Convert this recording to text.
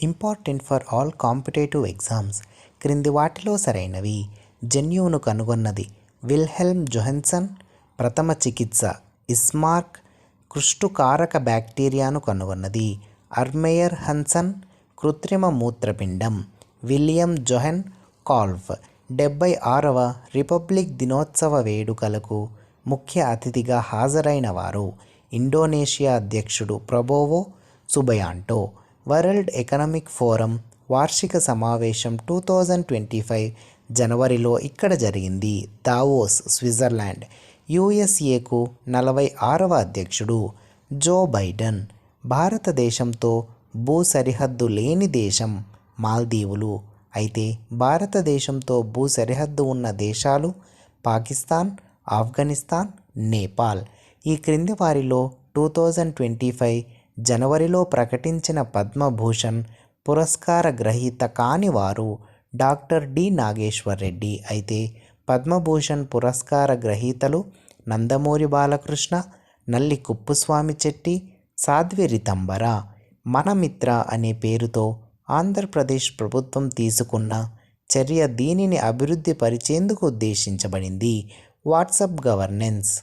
Important for all competitive exams. క్రింది వాటిలో సరైనవి. జన్యువును కనుగొన్నది విల్హెల్మ్ జొహాన్సన్. ప్రథమ చికిత్స ఇస్మార్క్. కుష్ఠుకారక బ్యాక్టీరియాను కనుగొన్నది అర్మెయర్ హన్సన్. కృత్రిమ మూత్రపిండం విలియం జొహెన్ కాల్వ్. 76వ రిపబ్లిక్ దినోత్సవ వేడుకలకు ముఖ్య అతిథిగా హాజరైన వారు ఇండోనేషియా అధ్యక్షుడు ప్రబోవో సుబయాంటో. వరల్డ్ ఎకనామిక్ ఫోరం వార్షిక సమావేశం 2025 జనవరిలో ఇక్కడ జరిగింది. Davos, Switzerland. యుఎస్ఏకు 46వ అధ్యక్షుడు జో బైడెన్. భారతదేశంతో భూ సరిహద్దు లేని దేశం మాల్దీవులు. అయితే భారతదేశంతో భూ సరిహద్దు ఉన్న దేశాలు పాకిస్తాన్, ఆఫ్ఘనిస్తాన్, నేపాల్. ఈ క్రింది వారిలో 2025 జనవరిలో ప్రకటించిన పద్మభూషణ్ పురస్కార గ్రహీత కాని వారు డాక్టర్ డి నాగేశ్వర్ రెడ్డి. అయితే పద్మభూషణ్ పురస్కార గ్రహీతలు నందమూరి బాలకృష్ణ, నల్లి కుప్పుస్వామి చెట్టి, సాధ్వి రితంబర. మన మిత్ర అనే పేరుతో ఆంధ్రప్రదేశ్ ప్రభుత్వం తీసుకున్న చర్య దీనిని అభివృద్ధి పరిచేందుకు ఉద్దేశించబడింది. WhatsApp governance.